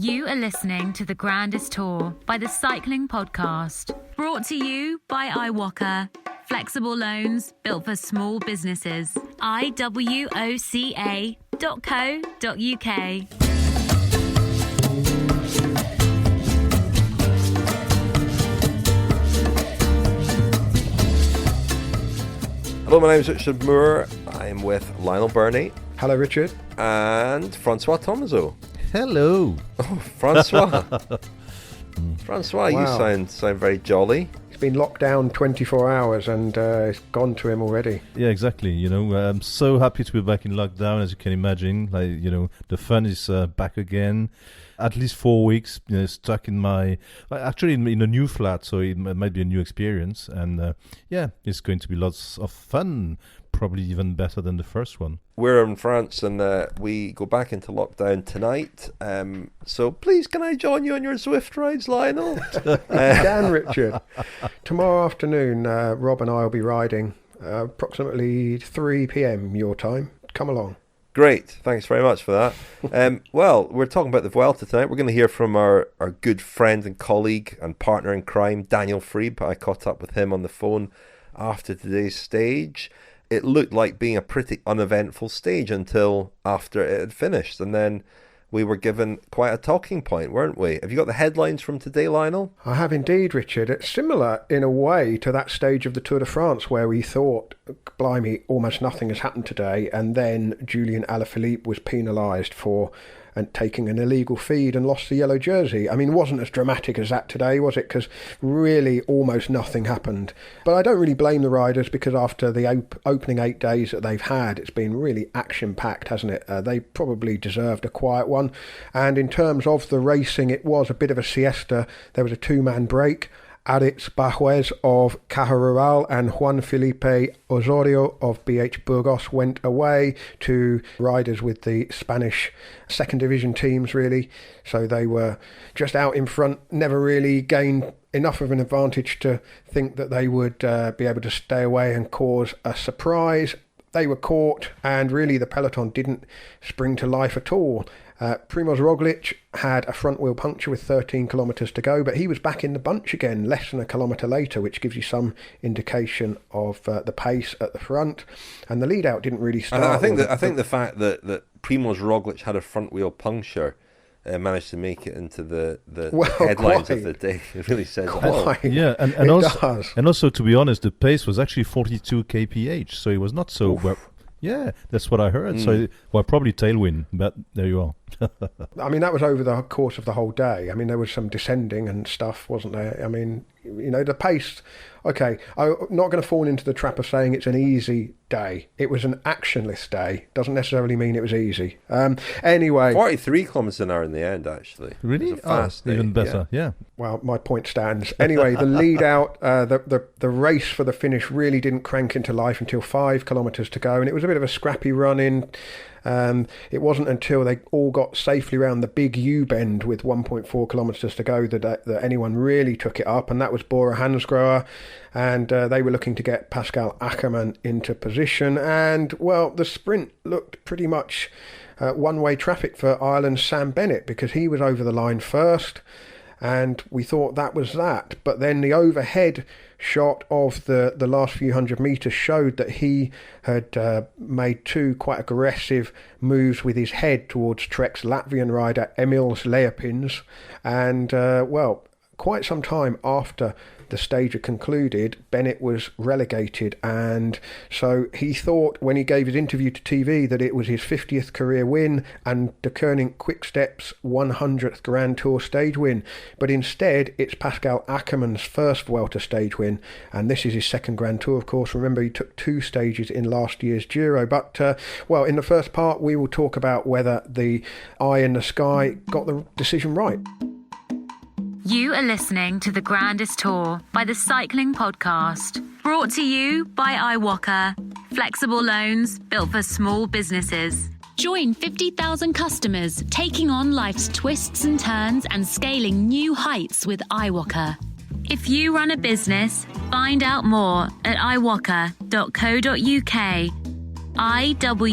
You are listening to the Grandest Tour by the Cycling Podcast. Brought to you by iwoca. Flexible loans built for small businesses. iwoca.co.uk. Hello, my name is Richard Moore. I'm with Lionel Birnie. Hello, Richard. And François Thomazeau. Hello. Oh, François. François, Wow. you sound very jolly. He's been locked down 24 hours and it's gone to him already. Yeah, exactly. I'm so happy to be back in lockdown, as you can imagine. The fun is back again. At least 4 weeks, stuck in actually in a new flat, so it might be a new experience. And it's going to be lots of fun, probably even better than the first one. We're in France and we go back into lockdown tonight. So please, can I join you on your Zwift rides, Lionel? Dan, Richard. Tomorrow afternoon, Rob and I will be riding approximately 3 p.m. your time. Come along. Great, thanks very much for that. Well, we're talking about the Vuelta tonight. We're going to hear from our good friend and colleague and partner in crime, Daniel Friebe. I caught up with him on the phone after today's stage. It looked like being a pretty uneventful stage until after it had finished. And then we were given quite a talking point, weren't we? Have you got the headlines from today, Lionel? I have indeed, Richard. It's similar in a way to that stage of the Tour de France where we thought, blimey, almost nothing has happened today. And then Julian Alaphilippe was penalised for taking an illegal feed and lost the yellow jersey. I mean, it wasn't as dramatic as that today, was it? Because really almost nothing happened. But I don't really blame the riders because after the opening 8 days that they've had, it's been really action-packed, hasn't it? They probably deserved a quiet one. And in terms of the racing, it was a bit of a siesta. There was a two-man break. Aritz Bajuez of Caja Rural and Juan Felipe Osorio of BH Burgos went away to riders with the Spanish second division teams, really. So they were just out in front, never really gained enough of an advantage to think that they would be able to stay away and cause a surprise. They were caught, and really the peloton didn't spring to life at all. Primož Roglic had a front wheel puncture with 13 kilometres to go, but he was back in the bunch again less than a kilometre later, which gives you some indication of the pace at the front. And the lead out didn't really start. I think the fact that Primož Roglic had a front wheel puncture managed to make it into the headlines of the day. It really says it all. Yeah, and also to be honest, the pace was actually 42 kph, so it was not so well. Yeah, that's what I heard. So, probably tailwind, but there you are. I mean, that was over the course of the whole day. I mean, there was some descending and stuff, wasn't there? I mean, the pace. Okay, I'm not going to fall into the trap of saying it's an easy day. It was an actionless day. Doesn't necessarily mean it was easy. Anyway. 43 kilometres an hour in the end, actually. Really? It was a fast day. Even better, yeah. Well, my point stands. Anyway, the lead out, the race for the finish really didn't crank into life until 5 kilometres to go, and it was a bit of a scrappy run in. It wasn't until they all got safely around the big U-bend with 1.4 kilometres to go that anyone really took it up, and that was Bora Hansgrohe, and they were looking to get Pascal Ackermann into position, and, well, the sprint looked pretty much one-way traffic for Ireland's Sam Bennett because he was over the line first, and we thought that was that. But then the overhead shot of the last few hundred metres showed that he had made two quite aggressive moves with his head towards Trek's Latvian rider Emils Leopins, and quite some time after the stage had concluded, Bennett was relegated, and so he thought when he gave his interview to TV that it was his 50th career win and De Koning Quick-Step's 100th Grand Tour stage win, but instead it's Pascal Ackermann's first Vuelta stage win, and this is his second Grand Tour, of course. Remember, he took 2 stages in last year's Giro, but in the first part we will talk about whether the eye in the sky got the decision right. You are listening to the Grandest Tour by the Cycling Podcast. Brought to you by iwoca. Flexible loans built for small businesses. Join 50,000 customers taking on life's twists and turns and scaling new heights with iwoca. If you run a business, find out more at iwoca.co.uk. iwoca.co.uk.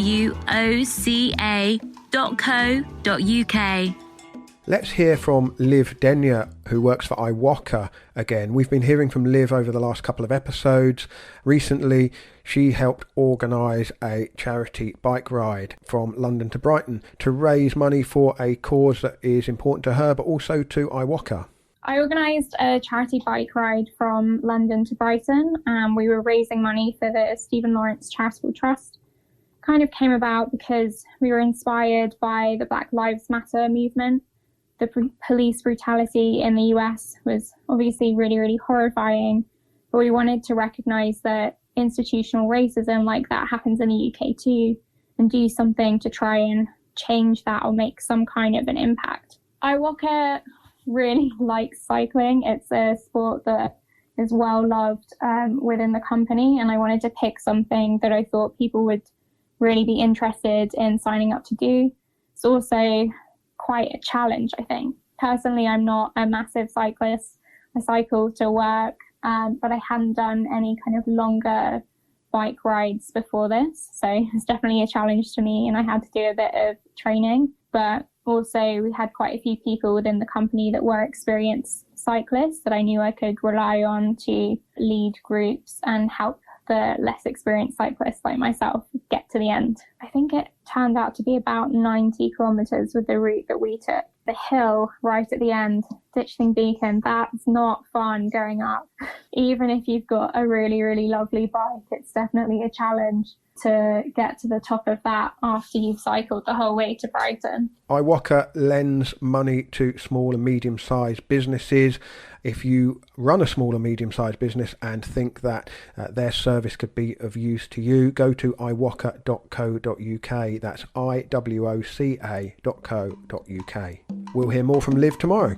Let's hear from Liv Denyer, who works for iwoca again. We've been hearing from Liv over the last couple of episodes. Recently, she helped organise a charity bike ride from London to Brighton to raise money for a cause that is important to her, but also to iwoca. I organised a charity bike ride from London to Brighton, and we were raising money for the Stephen Lawrence Charitable Trust. Kind of came about because we were inspired by the Black Lives Matter movement. The police brutality in the US was obviously really, really horrifying, but we wanted to recognise that institutional racism like that happens in the UK too, and do something to try and change that or make some kind of an impact. iwoca really likes cycling. It's a sport that is well loved within the company, and I wanted to pick something that I thought people would really be interested in signing up to do. It's also quite a challenge, I think. Personally, I'm not a massive cyclist. I cycle to work, but I hadn't done any kind of longer bike rides before this. So it's definitely a challenge to me, and I had to do a bit of training. But also we had quite a few people within the company that were experienced cyclists that I knew I could rely on to lead groups and help the less experienced cyclists like myself get to the end. I think it turned out to be about 90 kilometres with the route that we took. The hill right at the end, Ditchling Beacon, that's not fun going up. Even if you've got a really, really lovely bike, it's definitely a challenge to get to the top of that after you've cycled the whole way to Brighton. iwoca lends money to small and medium-sized businesses. If you run a small or medium-sized business and think that their service could be of use to you, go to iwoca.co.uk. That's iwoca.co.uk. We'll hear more from Liv tomorrow.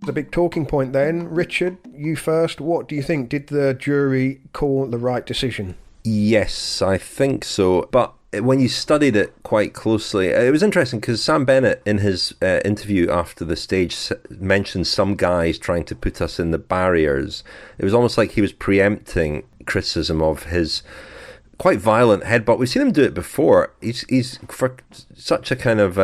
The big talking point then. Richard, you first. What do you think? Did the jury call the right decision? Yes, I think so. But when you studied it quite closely, it was interesting because Sam Bennett, in his interview after the stage, mentioned some guys trying to put us in the barriers. It was almost like he was preempting criticism of his quite violent headbutt. We've seen him do it before. He's for such a kind of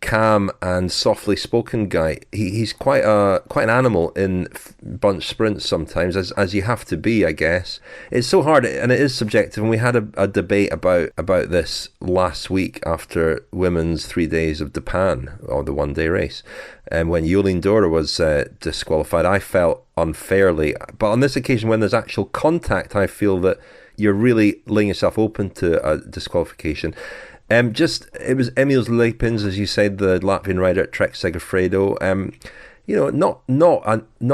calm and softly spoken guy. He's quite an animal in bunch sprints sometimes, as you have to be, I guess. It's so hard, and it is subjective. And we had a debate about this last week after women's 3 days of Japan, or the one-day race, and when Yolene Dora was disqualified. I felt unfairly, but on this occasion, when there's actual contact, I feel that you're really laying yourself open to a disqualification. It was Emils Leipins, as you said, the Latvian rider at Trek Segafredo. Not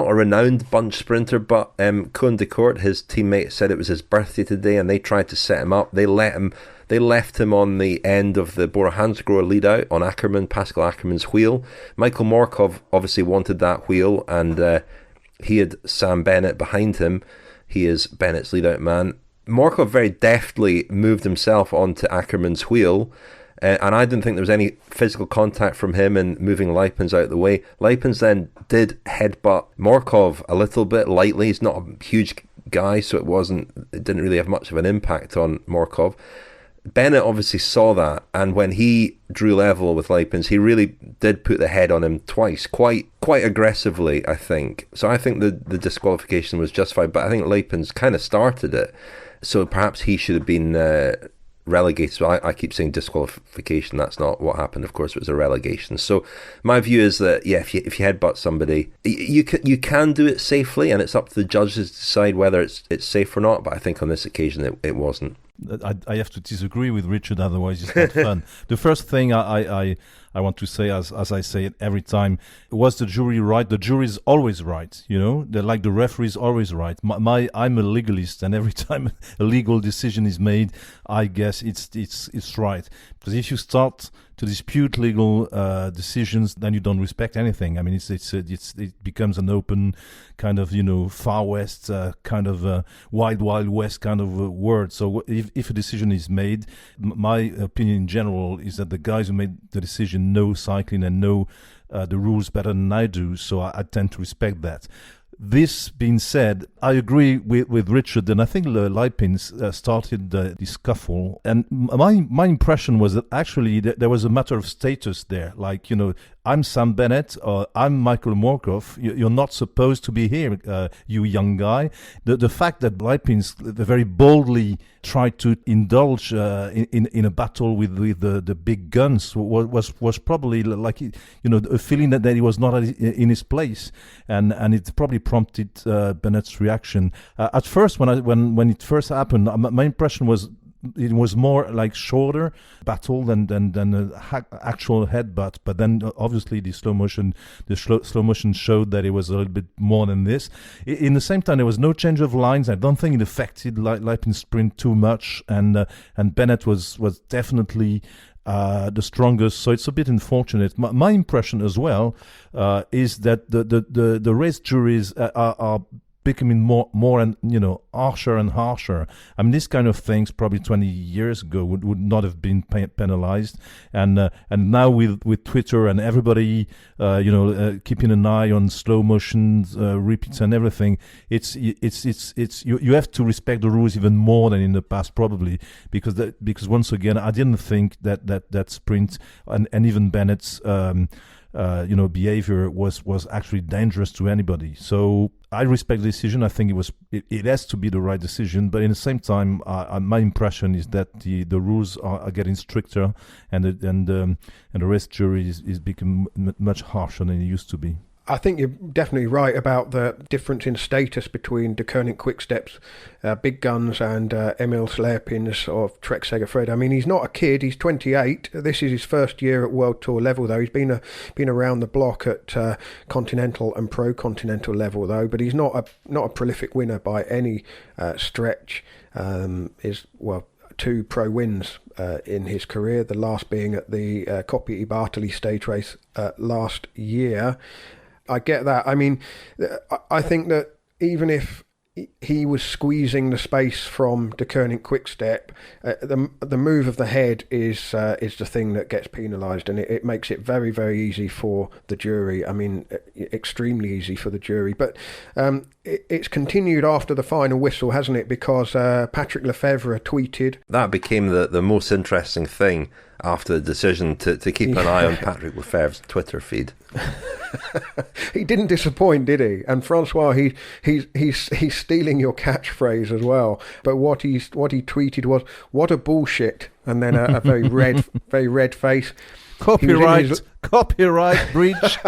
a renowned bunch sprinter, but Koen de Kort, his teammate, said it was his birthday today, and they tried to set him up. They left him on the end of the Bora Hansgrohe lead out on Pascal Ackermann's wheel. Michael Morkov obviously wanted that wheel, and he had Sam Bennett behind him. He is Bennett's lead out man. Morkov very deftly moved himself onto Ackermann's wheel, and I didn't think there was any physical contact from him in moving Leipins out of the way. Leipins then did headbutt Morkov a little bit lightly. He's not a huge guy, so it didn't really have much of an impact on Morkov. Bennett obviously saw that, and when he drew level with Leipins, he really did put the head on him twice, quite aggressively, I think. So I think the disqualification was justified, but I think Leipins kind of started it. So perhaps he should have been relegated. So I keep saying disqualification. That's not what happened. Of course, it was a relegation. So my view is that, yeah, if you headbutt somebody, you can do it safely, and it's up to the judges to decide whether it's safe or not. But I think on this occasion it wasn't. I have to disagree with Richard, otherwise it's not fun. The first thing I want to say, as I say it every time, was the jury right? The jury is always right, They're like the referee is always right. I'm a legalist, and every time a legal decision is made, I guess it's right. Because if you start to dispute legal decisions, then you don't respect anything. I mean, it becomes an open kind of Far West kind of Wild West kind of word. So if a decision is made, my opinion in general is that the guys who made the decision know cycling and know the rules better than I do. So I tend to respect that. This being said, I agree with Richard, and I think the Lipins started the scuffle. And my impression was that actually there was a matter of status there. Like, I'm Sam Bennett, or I'm Michael Morkov. You're not supposed to be here, you young guy. The fact that Lipins very boldly tried to indulge in a battle with the big guns was probably like, a feeling that he was not in his place, and it probably prompted Bennett's reaction. At first, when it first happened, my impression was it was more like shorter battle than an actual headbutt. But then obviously the slow motion showed that it was a little bit more than this. In the same time, there was no change of lines. I don't think it affected Lipin's sprint too much, and Bennett was definitely the strongest, so it's a bit unfortunate. My impression as well is that the race juries are becoming more and harsher and harsher. I mean, this kind of things probably 20 years ago would not have been penalized, and now with Twitter and everybody keeping an eye on slow motions, repeats and everything, it's you have to respect the rules even more than in the past, probably, because once again I didn't think that sprint and even Bennett's behavior was actually dangerous to anybody. So I respect the decision. I think it has to be the right decision. But in the same time, my impression is that the rules are getting stricter, and the race jury is becoming much harsher than it used to be. I think you're definitely right about the difference in status between De Koning Quickstep's big guns and Emil Slepin's of Trek Segafredo. I mean, he's not a kid. He's 28. This is his first year at World Tour level, though. He's been around the block at continental and pro continental level, though. But he's not a prolific winner by any stretch. Two pro wins in his career. The last being at the Coppi e Bartoli stage race last year. I get that. I mean, I think that even if he was squeezing the space from De Koning Quickstep, the move of the head is the thing that gets penalised, and it makes it very, very easy for the jury. I mean, extremely easy for the jury. But it's continued after the final whistle, hasn't it? Because Patrick Lefevre tweeted. That became the most interesting thing after the decision to keep an eye on Patrick Lefevre's Twitter feed. He didn't disappoint, did he? And François, he's stealing your catchphrase as well. But what he tweeted was, "What a bullshit!" And then a very red face. Copyright breach.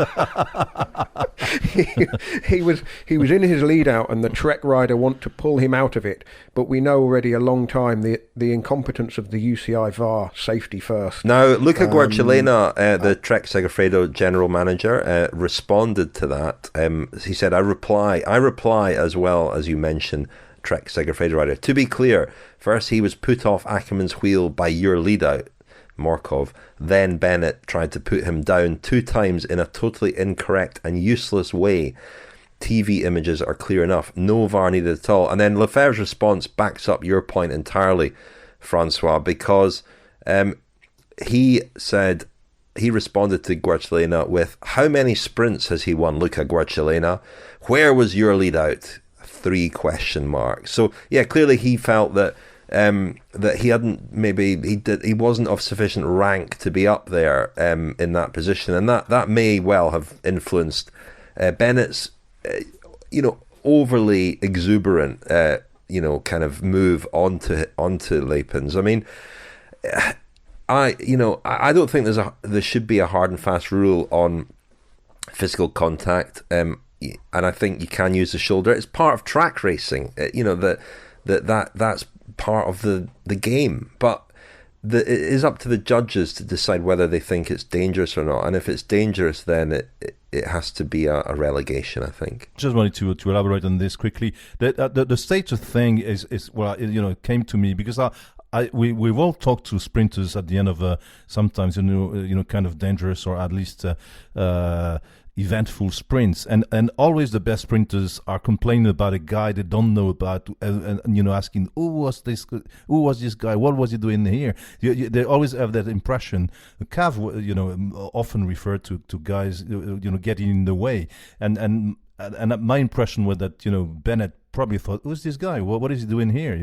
he was in his lead out, and the Trek rider want to pull him out of it. But we know already a long time the incompetence of the UCI VAR, safety first. Now, Luca Guercilena, the Trek Segafredo general manager, responded to that. He said, "I reply as well as you mentioned, Trek Segafredo rider. To be clear, first he was put off Ackermann's wheel by your lead out, Morkov. Then Bennett tried to put him down 2 times in a totally incorrect and useless way. TV images are clear enough. No VAR needed at all." And then Lefebvre's response backs up your point entirely, François, because he said he responded to Guercilena with, "How many sprints has he won, Luca Guercilena? Where was your lead out? 3 question marks. So yeah, clearly he felt that that he hadn't, maybe he wasn't of sufficient rank to be up there in that position, and that may well have influenced Bennett's overly exuberant kind of move onto Lipins. I mean, I don't think there should be a hard and fast rule on physical contact, and I think you can use the shoulder. It's part of track racing. That's part of the game, but it is up to the judges to decide whether they think it's dangerous or not. And if it's dangerous, then it has to be a relegation, I think. Just wanted to elaborate on this quickly. The status thing is it came to me because we've all talked to sprinters at the end of sometimes kind of dangerous or at least eventful sprints, and always the best sprinters are complaining about a guy they don't know about, and asking who was this guy, what was he doing here. They always have that impression. Cav often referred to guys getting in the way, and and my impression was that Bennett probably thought, "Who's this guy? What is he doing here?"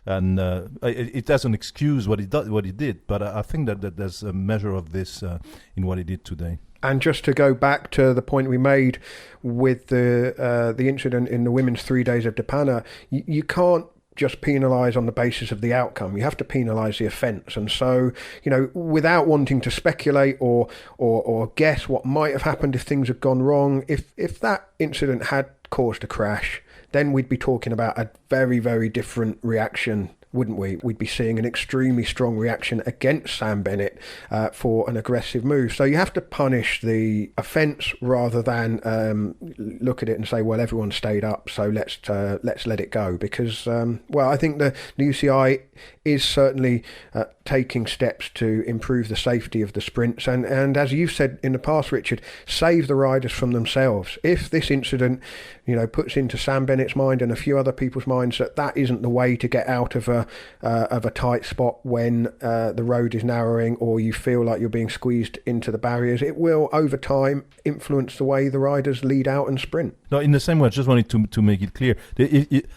And it doesn't excuse what he did, but I think that there's a measure of this in what he did today. And just to go back to the point we made with the incident in the women's 3 days of Depana, you can't just penalise on the basis of the outcome. You have to penalise the offence. And so, without wanting to speculate or guess what might have happened if things had gone wrong, if that incident had caused a crash, then we'd be talking about a very, very different reaction, wouldn't we? We'd be seeing an extremely strong reaction against Sam Bennett for an aggressive move. So you have to punish the offence rather than look at it and say, well, everyone stayed up, so let's let it go. Because, I think the UCI is certainly taking steps to improve the safety of the sprints. And as you've said in the past, Richard, save the riders from themselves. If this incident, puts into Sam Bennett's mind and a few other people's minds that isn't the way to get out of a tight spot when the road is narrowing or you feel like you're being squeezed into the barriers, it will over time influence the way the riders lead out and sprint. No, in the same way, I just wanted to make it clear.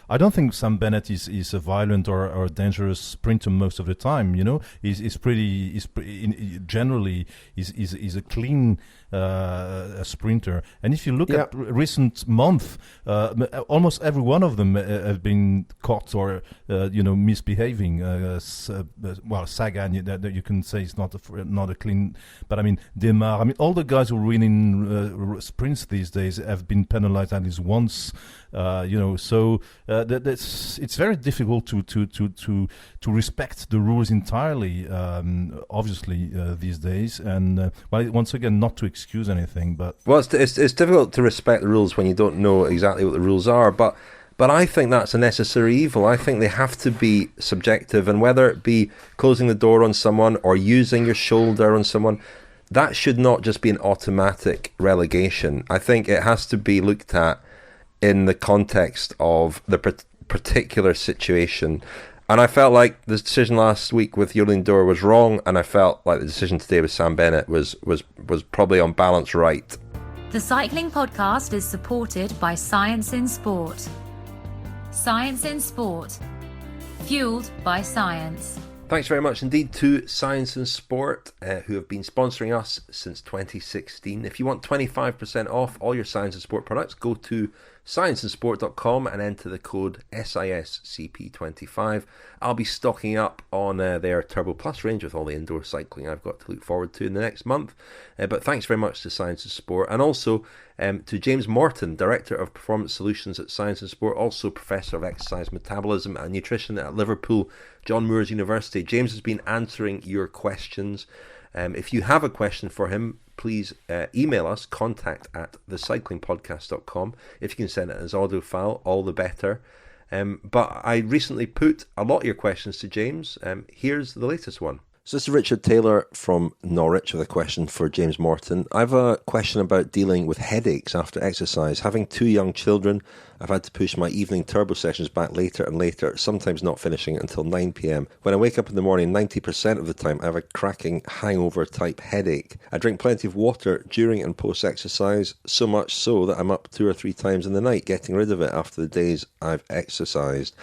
I don't think Sam Bennett is a violent or dangerous sprinter most of the time. Generally a clean sprinter. And if you look at recent month, almost every one of them have been caught or misbehaving. Sagan, that you can say is not a clean, but I mean Demar. All the guys who are winning sprints these days have been penalized at least once. So it's very difficult to respect the rules entirely. Obviously, these days, and once again, not to excuse anything, but it's difficult to respect the rules when you don't know exactly what the rules are. But I think that's a necessary evil. I think they have to be subjective, and whether it be closing the door on someone or using your shoulder on someone, that should not just be an automatic relegation. I think it has to be looked at in the context of the particular situation. And I felt like the decision last week with Jolien D'Hoore was wrong, and I felt like the decision today with Sam Bennett was probably on balance right. The Cycling Podcast is supported by Science in Sport. Science in Sport. Fueled by science. Thanks very much indeed to Science in Sport, who have been sponsoring us since 2016. If you want 25% off all your Science in Sport products, go to scienceinsport.com and enter the code SISCP25. I'll be stocking up on their Turbo Plus range with all the indoor cycling I've got to look forward to in the next month. But thanks very much to Science in Sport, and also to James Morton, Director of Performance Solutions at Science in Sport, also Professor of Exercise Metabolism and Nutrition at Liverpool John Moores University. James has been answering your questions. If you have a question for him, please email us, contact@thecyclingpodcast.com. If you can send it as audio file, all the better. But I recently put a lot of your questions to James. Here's the latest one. So this is Richard Taylor from Norwich with a question for James Morton. I have a question about dealing with headaches after exercise. Having 2 young children, I've had to push my evening turbo sessions back later and later, sometimes not finishing until 9 p.m. When I wake up in the morning, 90% of the time I have a cracking hangover type headache. I drink plenty of water during and post exercise, so much so that I'm up 2 or 3 times in the night getting rid of it after the days I've exercised.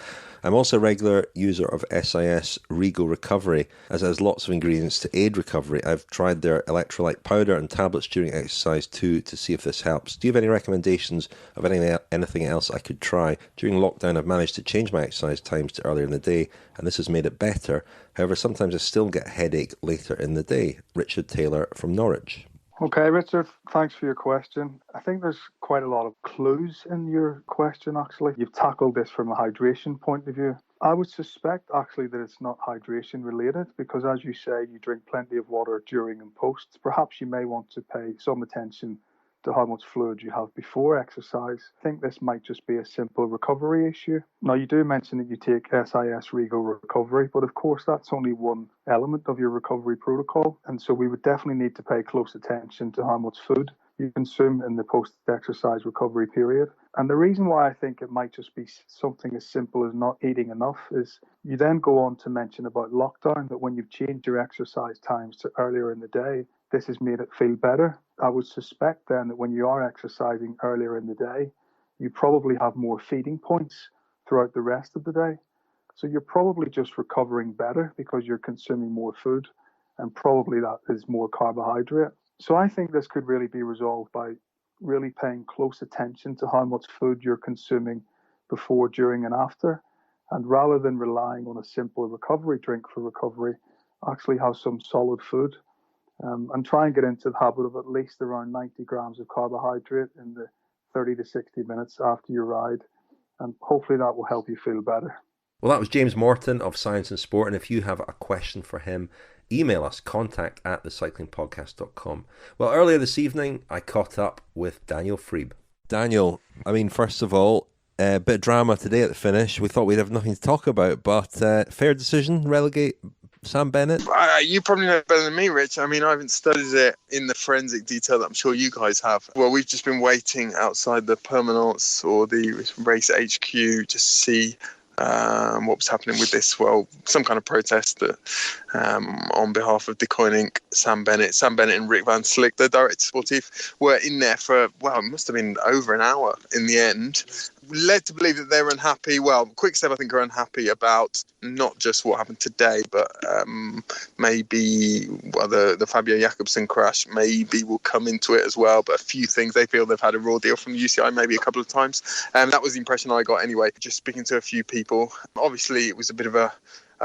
I'm also a regular user of SIS Rego Recovery, as it has lots of ingredients to aid recovery. I've tried their electrolyte powder and tablets during exercise too to see if this helps. Do you have any recommendations of anything else I could try? During lockdown, I've managed to change my exercise times to earlier in the day, and this has made it better. However, sometimes I still get a headache later in the day. Richard Taylor from Norwich. Okay, Richard, thanks for your question. I think there's quite a lot of clues in your question, actually. You've tackled this from a hydration point of view. I would suspect, actually, that it's not hydration related because, as you say, you drink plenty of water during and post. Perhaps you may want to pay some attention to how much fluid you have before exercise. I think this might just be a simple recovery issue. Now, you do mention that you take SIS Rego Recovery, but of course that's only one element of your recovery protocol, and so we would definitely need to pay close attention to how much food you consume in the post-exercise recovery period. And the reason why I think it might just be something as simple as not eating enough is you then go on to mention about lockdown, that when you've changed your exercise times to earlier in the day, this has made it feel better. I would suspect then that when you are exercising earlier in the day, you probably have more feeding points throughout the rest of the day. So you're probably just recovering better because you're consuming more food, and probably that is more carbohydrate. So I think this could really be resolved by really paying close attention to how much food you're consuming before, during, and after. And rather than relying on a simple recovery drink for recovery, actually have some solid food, and try and get into the habit of at least around 90 grams of carbohydrate in the 30 to 60 minutes after your ride. And hopefully that will help you feel better. Well, that was James Morton of Science and Sport. And if you have a question for him, email us, contact@thecyclingpodcast.com. Well, earlier this evening, I caught up with Daniel Friebe. Daniel, I mean, first of all, a bit of drama today at the finish. We thought we'd have nothing to talk about, but fair decision, relegate Sam Bennett? You probably know better than me, Rich. I mean, I haven't studied it in the forensic detail that I'm sure you guys have. Well, we've just been waiting outside the permanence or the race HQ to see what was happening with this. Well, some kind of protest that on behalf of decoining Sam Bennett and Rick Van Slick, the director sportif, were in there for, well, it must have been over an hour in the end. Led to believe that they're unhappy. Well, Quickstep, I think, are unhappy about not just what happened today, but maybe the Fabio Jakobsen crash maybe will come into it as well. But a few things, they feel they've had a raw deal from the UCI maybe a couple of times. That was the impression I got anyway, just speaking to a few people. Obviously, it was a bit of a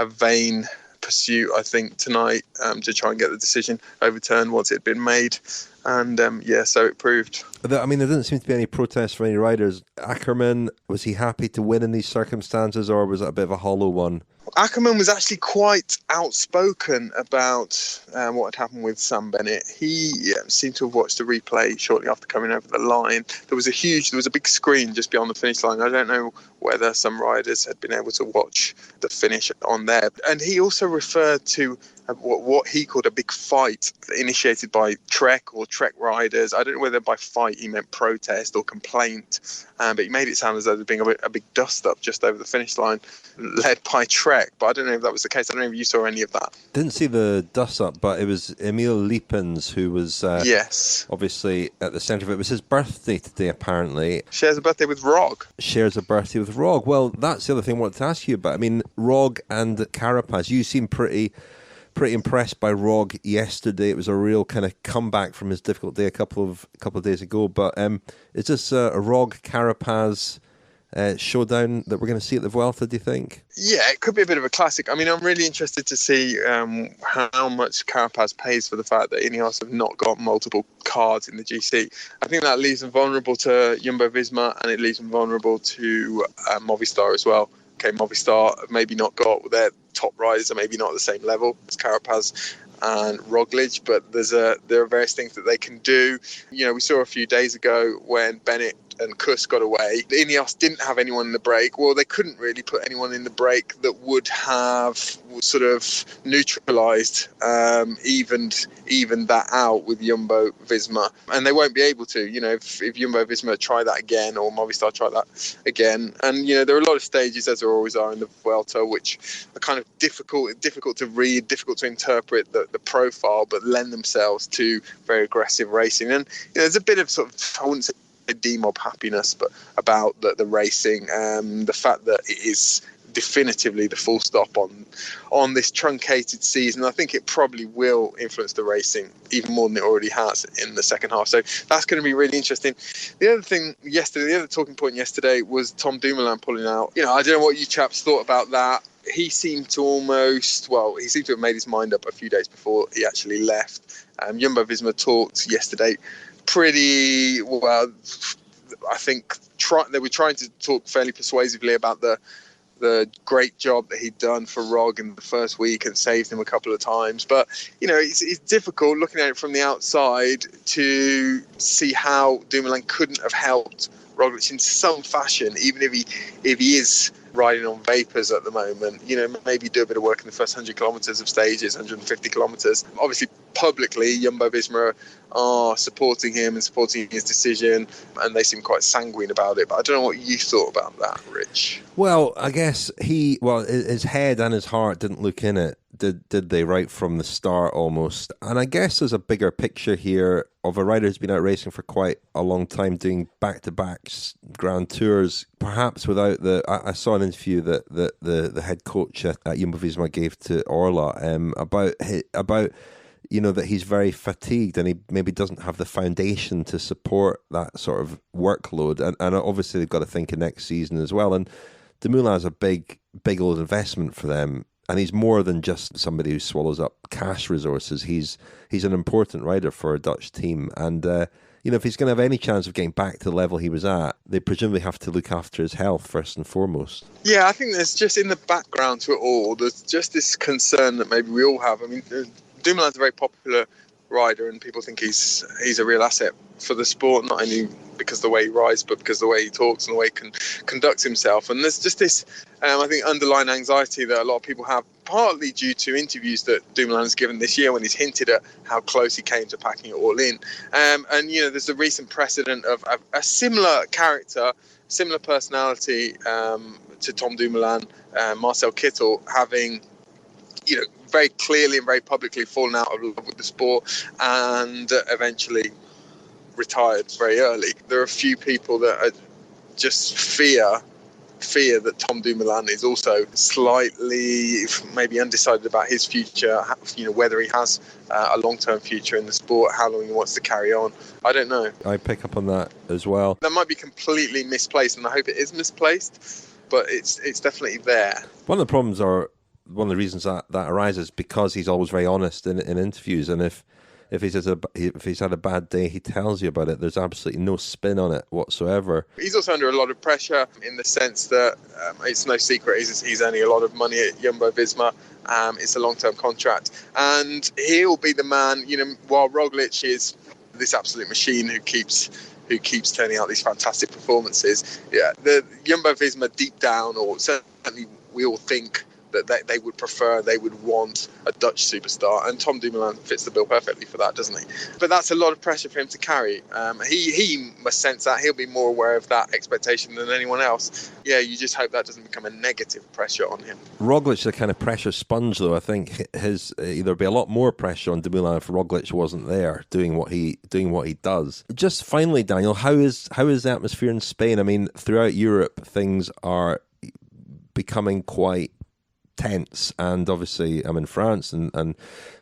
vain pursuit, I think, tonight to try and get the decision overturned once it had been made. And so it proved. I mean, there didn't seem to be any protests from any riders. Ackerman, was he happy to win in these circumstances, or was it a bit of a hollow one? Ackerman was actually quite outspoken about what had happened with Sam Bennett. He seemed to have watched the replay shortly after coming over the line. There was a big screen just beyond the finish line. I don't know whether some riders had been able to watch the finish on there. And he also referred to what he called a big fight initiated by Trek or Trek riders. I don't know whether by fight he meant protest or complaint, but he made it sound as though there was being a big dust-up just over the finish line led by Trek, but I don't know if that was the case. I don't know if you saw any of that. Didn't see the dust-up, but it was Emil Liepens who was obviously at the centre of it. It was his birthday today, apparently. Shares a birthday with Rog. Well, that's the other thing I wanted to ask you about. I mean, Rog and Carapaz, you seem pretty impressed by Rog yesterday. It was a real kind of comeback from his difficult day a couple of days ago. But is this a Rog Carapaz showdown that we're going to see at the Vuelta, do you think? Yeah, it could be a bit of a classic. I mean, I'm really interested to see how much Carapaz pays for the fact that Ineos have not got multiple cards in the GC. I think that leaves them vulnerable to Jumbo-Visma, and it leaves them vulnerable to Movistar as well. Okay, Movistar have maybe not got their top riders are maybe not at the same level as Carapaz and Roglic, but there are various things that they can do. You know, we saw a few days ago when Bennett and Kuss got away. The Ineos didn't have anyone in the break. Well, they couldn't really put anyone in the break that would have sort of neutralised, evened that out with Jumbo-Visma. And they won't be able to, you know, if Jumbo-Visma try that again or Movistar try that again. And, you know, there are a lot of stages, as there always are in the Vuelta, which are kind of difficult to read, difficult to interpret the profile, but lend themselves to very aggressive racing. And, you know, there's a bit of sort of, I wouldn't say D-mob happiness, but about the racing, the fact that it is definitively the full stop on this truncated season. I think it probably will influence the racing even more than it already has in the second half. So that's going to be really interesting. The other talking point yesterday was Tom Dumoulin pulling out. You know, I don't know what you chaps thought about that. He seemed to have made his mind up a few days before he actually left. Jumbo-Visma talked yesterday pretty well. I think they were trying to talk fairly persuasively about the great job that he'd done for Rog in the first week and saved him a couple of times. But, you know, it's difficult looking at it from the outside to see how Dumoulin couldn't have helped Roglic in some fashion, even if he is riding on vapours at the moment. You know, maybe do a bit of work in the first 100 kilometres of stages, 150 kilometres. Obviously, publicly Jumbo-Visma are supporting him and supporting his decision, and they seem quite sanguine about it. But I don't know what you thought about that, Rich. Well, I guess his head and his heart didn't look in it, did they, right from the start almost. And I guess there's a bigger picture here of a rider who's been out racing for quite a long time, doing back-to-back Grand Tours, perhaps without I saw an interview that the head coach at Jumbo-Visma gave to Orla about that he's very fatigued and he maybe doesn't have the foundation to support that sort of workload. And obviously they've got to think of next season as well. And Dumoulin is a big old investment for them. And he's more than just somebody who swallows up cash resources. He's an important rider for a Dutch team. And, if he's going to have any chance of getting back to the level he was at, they presumably have to look after his health first and foremost. Yeah, I think there's just in the background to it all, there's just this concern that maybe we all have. I mean, Dumoulin's a very popular rider, and people think he's a real asset for the sport, not only because of the way he rides, but because of the way he talks and the way he can conduct himself. And there's just this, I think, underlying anxiety that a lot of people have, partly due to interviews that Dumoulin has given this year when he's hinted at how close he came to packing it all in. And there's a recent precedent of a similar character, similar personality to Tom Dumoulin, Marcel Kittel, having very clearly and very publicly fallen out of love with the sport and eventually retired very early. There are a few people that just fear that Tom Dumoulin is also slightly maybe undecided about his future, whether he has a long-term future in the sport, how long he wants to carry on. I don't know. I pick up on that as well. That might be completely misplaced, and I hope it is misplaced, but it's definitely there. One of the reasons that arises because he's always very honest in interviews, and if he's had a bad day, he tells you about it. There's absolutely no spin on it whatsoever. He's also under a lot of pressure in the sense that it's no secret he's earning a lot of money at Jumbo-Visma. It's a long-term contract, and he'll be the man. While Roglic is this absolute machine who keeps turning out these fantastic performances. Yeah, the Jumbo-Visma deep down, or certainly we all think that they would want a Dutch superstar, and Tom Dumoulin fits the bill perfectly for that, doesn't he? But that's a lot of pressure for him to carry. He must sense that. He'll be more aware of that expectation than anyone else. Yeah, you just hope that doesn't become a negative pressure on him. Roglic's a kind of pressure sponge, though. I think there'd be a lot more pressure on Dumoulin if Roglic wasn't there doing what he does. Just finally, Daniel, how is the atmosphere in Spain? I mean, throughout Europe, things are becoming quite tense, and obviously I'm in France, and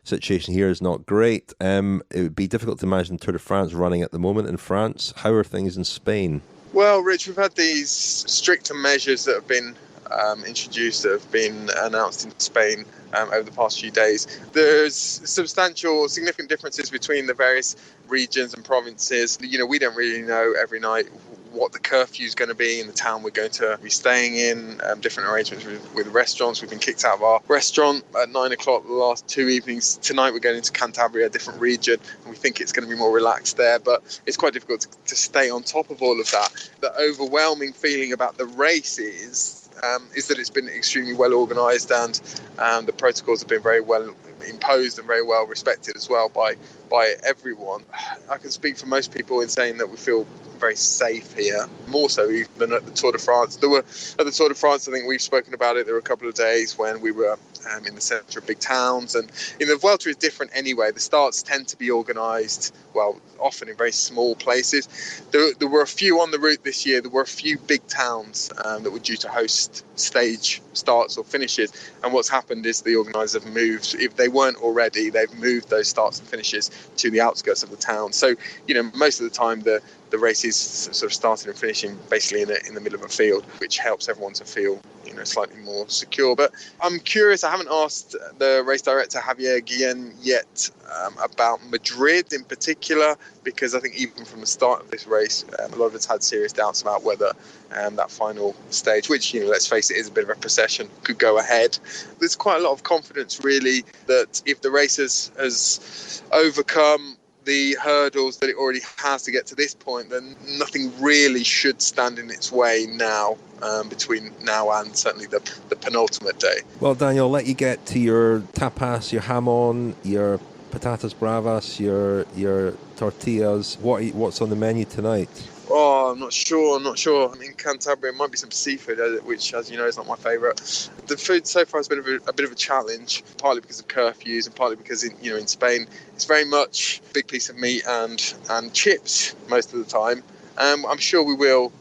situation here is not great. It would be difficult to imagine Tour de France running at the moment in France. How are things in Spain? Well, Rich, we've had these stricter measures that have been introduced, that have been announced in Spain over the past few days. There's significant differences between the various regions and provinces. We don't really know every night what the curfew is going to be in the town we're going to be staying in, different arrangements with restaurants. We've been kicked out of our restaurant at 9 o'clock the last 2 evenings. Tonight we're going into Cantabria, a different region, and we think it's going to be more relaxed there, but it's quite difficult to stay on top of all of that. The overwhelming feeling about the race is that it's been extremely well organised, and the protocols have been very well imposed and very well respected as well by everyone. I can speak for most people in saying that we feel very safe here, more so even than at the Tour de France. At the Tour de France, I think we've spoken about it, there were a couple of days when we were in the centre of big towns, and the Vuelta is different anyway. The starts tend to be organised, often in very small places. There were a few on the route this year. There were a few big towns that were due to host stage starts or finishes, and what's happened is the organisers have moved, if they weren't already, they've moved those starts and finishes to the outskirts of the town. So most of the time the race is sort of starting and finishing basically in the middle of a field, which helps everyone to feel slightly more secure. But I'm curious, I haven't asked the race director Javier Guillen yet about Madrid in particular, because I think even from the start of this race, a lot of us had serious doubts about whether that final stage, which let's face it, is a bit of a procession, could go ahead. There's quite a lot of confidence really that if the race has overcome the hurdles that it already has to get to this point, then nothing really should stand in its way now, between now and certainly the penultimate day. Well, Daniel, I'll let you get to your tapas, your jamon, your patatas bravas, your tortillas. What's on the menu tonight? Oh, I'm not sure. I'm in Cantabria. It might be some seafood, which, as you know, is not my favourite. The food so far has been a bit of a challenge, partly because of curfews and partly because, in Spain, it's very much a big piece of meat and chips most of the time. I'm sure we will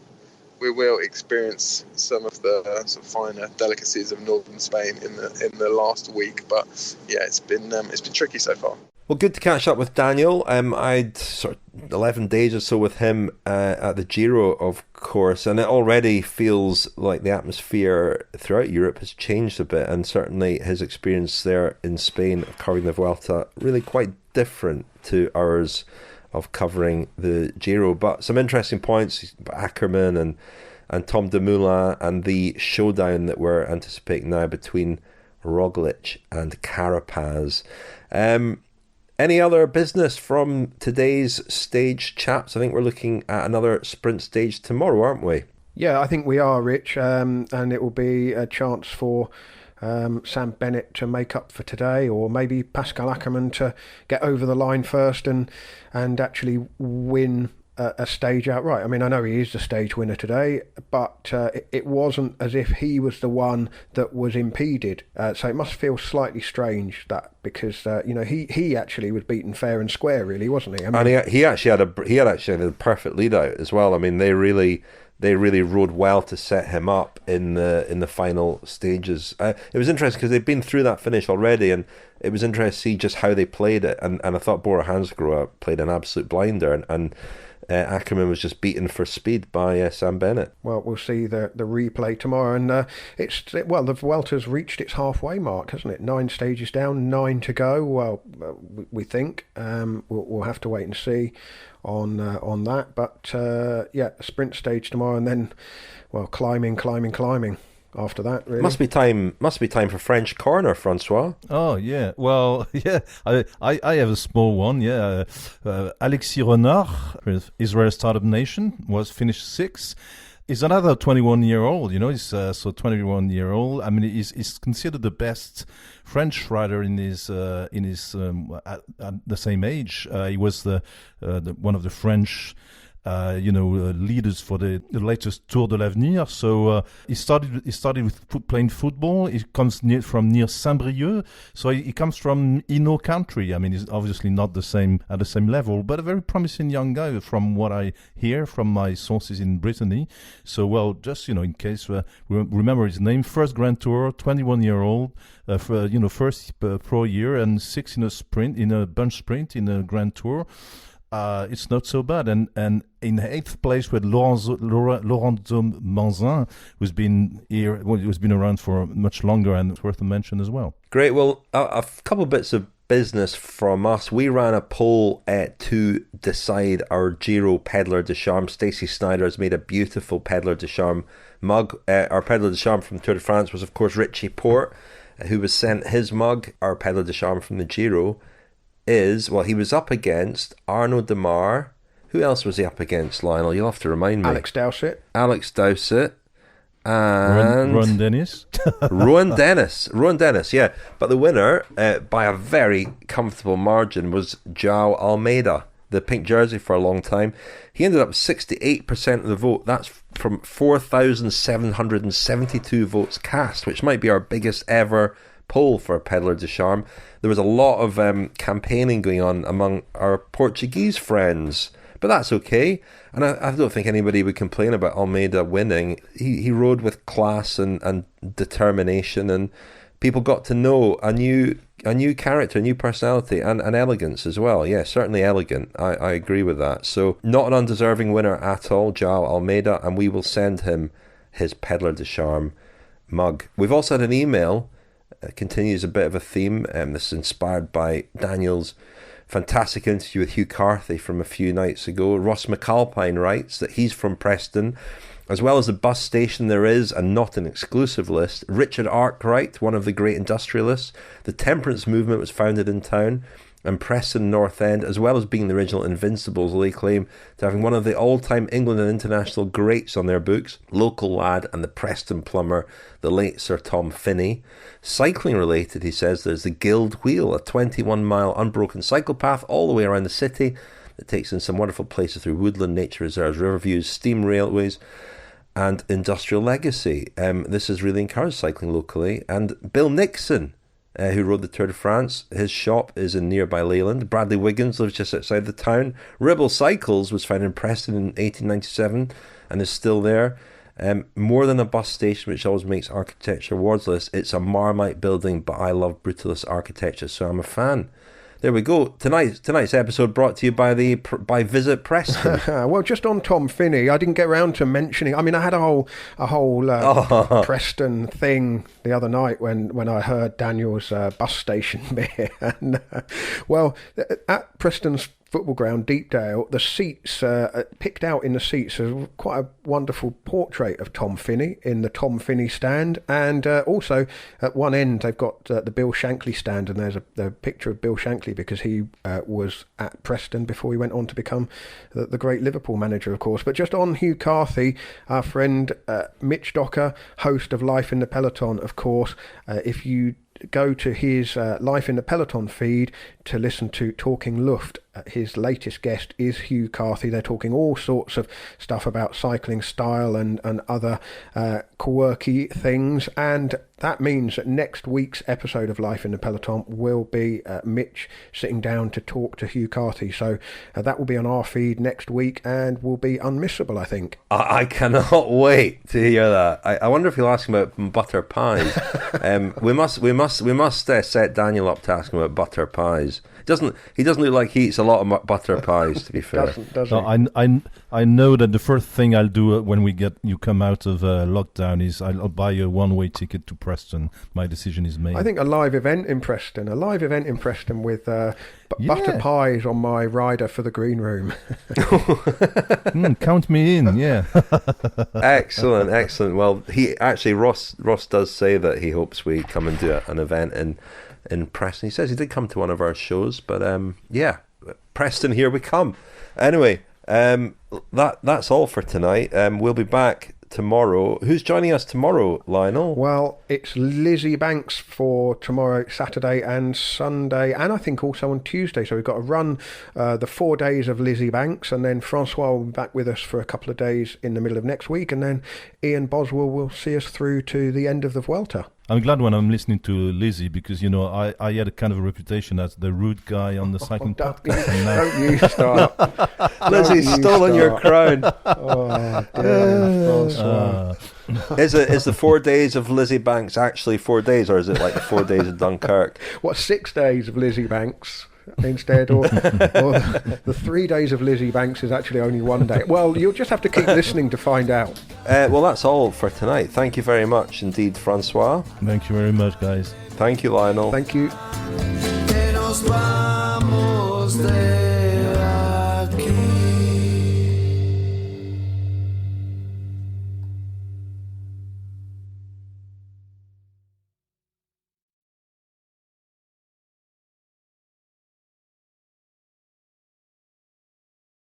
experience some of the sort of finer delicacies of northern Spain in the last week. But yeah, it's been tricky so far. Well, good to catch up with Daniel. I'd sort of 11 days or so with him at the Giro, of course, and it already feels like the atmosphere throughout Europe has changed a bit, and certainly his experience there in Spain of covering the Vuelta really quite different to ours of covering the Giro. But some interesting points, Ackermann and Tom Dumoulin, and the showdown that we're anticipating now between Roglic and Carapaz. Any other business from today's stage, chaps? I think we're looking at another sprint stage tomorrow, aren't we? Yeah, I think we are, Rich, and it will be a chance for Sam Bennett to make up for today, or maybe Pascal Ackermann to get over the line first and actually win a stage outright. I mean, I know he is the stage winner today, but it wasn't as if he was the one that was impeded. So it must feel slightly strange that, because he actually was beaten fair and square, really, wasn't he? I mean, and he actually had a perfect lead out as well. I mean, they really rode well to set him up in the final stages. It was interesting because they'd been through that finish already, and it was interesting to see just how they played it. And I thought Bora Hansgrohe played an absolute blinder, and Ackermann was just beaten for speed by Sam Bennett. Well, we'll see the replay tomorrow, and the Vuelta's reached its halfway mark, hasn't it? 9 stages down, 9 to go. Well, we think we'll have to wait and see on that. But a sprint stage tomorrow, and then climbing after that, really. Must be time for French corner, François. Oh yeah, well yeah, I have a small one. Yeah, Alexis Renard, Israel Startup Nation, was finished 6th. He's another 21-year-old. He's 21-year-old. I mean, he's considered the best French rider in his at the same age. He was the one of the French leaders for the latest Tour de l'Avenir. So he started with playing football. He comes from near Saint-Brieuc, so he comes from Hainaut country. I mean, he's obviously not at the same level, but a very promising young guy from what I hear from my sources in Brittany. So, just in case remember his name, first Grand Tour, 21-year-old, first pro year, and 6 in a bunch sprint in a Grand Tour. It's not so bad, and in 8th place with Lorenzo Manzin, who's been around for much longer, and it's worth a mention as well. Great. Well, a couple bits of business from us. We ran a poll to decide our Giro Pedlar de Charme. Stacey Snyder has made a beautiful Pedlar de Charme mug. Our Pedlar de Charme from Tour de France was, of course, Richie Porte, who was sent his mug. Our Pedlar de Charme from the Giro he was up against Arnaud Demar. Who else was he up against, Lionel? You'll have to remind me. Alex Dowsett. And Rowan Dennis. Rowan Dennis, yeah. But the winner, by a very comfortable margin, was João Almeida, the pink jersey for a long time. He ended up with 68% of the vote. That's from 4,772 votes cast, which might be our biggest ever poll for Pedlar de Charme. There was a lot of campaigning going on among our Portuguese friends, but that's okay. And I don't think anybody would complain about Almeida winning. He rode with class and determination, and people got to know a new character, a new personality, and elegance as well. Yeah, certainly elegant. I agree with that. So not an undeserving winner at all, João Almeida, and we will send him his Pedlar de Charme mug. We've also had an email. Continues a bit of a theme. This is inspired by Daniel's fantastic interview with Hugh Carthy from a few nights ago. Ross McAlpine writes that he's from Preston. As well as the bus station, there is, and not an exclusive list, Richard Arkwright, one of the great industrialists. The temperance movement was founded in town. and Preston North End, as well as being the original Invincibles, lay claim to having one of the all-time England and international greats on their books, local lad and the Preston plumber, the late Sir Tom Finney. Cycling related, he says, there's the Guild Wheel, a 21-mile unbroken cycle path all the way around the city that takes in some wonderful places through woodland, nature reserves, river views, steam railways, and industrial legacy. This has really encouraged cycling locally. And Bill Nixon, who rode the Tour de France, his shop is in nearby Leyland. Bradley Wiggins lives just outside the town. Ribble Cycles was founded in Preston in 1897 and is still there. More than a bus station, which always makes architecture awards lists, it's a Marmite building, but I love brutalist architecture, so I'm a fan. There we go. Tonight's episode brought to you by Visit Preston. Well, just on Tom Finney, I didn't get around to mentioning. I mean, I had a whole Preston thing the other night when I heard Daniel's bus station bit. And well, at Preston's football ground, Deepdale, the seats, picked out in the seats, is quite a wonderful portrait of Tom Finney in the Tom Finney stand. And also at one end, they've got the Bill Shankly stand, and there's a picture of Bill Shankly because he was at Preston before he went on to become the great Liverpool manager, of course. But just on Hugh Carthy, our friend Mitch Docker, host of Life in the Peloton, of course, if you go to his Life in the Peloton feed to listen to Talking Luft. His latest guest is Hugh Carthy. They're talking all sorts of stuff about cycling style and other quirky things, and that means that next week's episode of Life in the Peloton will be Mitch sitting down to talk to Hugh Carthy. So that will be on our feed next week and will be unmissable, I think. I cannot wait to hear that. I wonder if he'll ask him about butter pies. We must set Daniel up to ask him about butter pies. He doesn't look like he eats a lot of butter pies, to be fair. Doesn't. I know that the first thing I'll do when you come out of lockdown is I'll buy you a one-way ticket to Preston. My decision is made. I think a live event in Preston with butter pies on my rider for the green room. Count me in, yeah. Excellent. Well, Ross does say that he hopes we come and do an event in Preston. He says he did come to one of our shows, but Preston, here we come. Anyway, that's all for tonight. We'll be back tomorrow. Who's joining us tomorrow, Lionel? Well, it's Lizzie Banks for tomorrow, Saturday and Sunday, and I think also on Tuesday. So we've got to run the 4 days of Lizzie Banks, and then François will be back with us for a couple of days in the middle of next week, and then Ian Boswell will see us through to the end of the Vuelta. I'm glad when I'm listening to Lizzie because, I had a kind of a reputation as the rude guy on the cycling podcast. Don't you start. Lizzie's stolen your crown. Oh, dear, François. Is the 4 days of Lizzie Banks actually 4 days, or is it like the 4 days of Dunkirk? What, 6 days of Lizzie Banks instead, or the 3 days of Lizzie Banks is actually only 1 day? Well, you'll just have to keep listening to find out. Well, that's all for tonight. Thank you very much indeed, François. Thank you very much, guys. Thank you, Lionel. Thank you.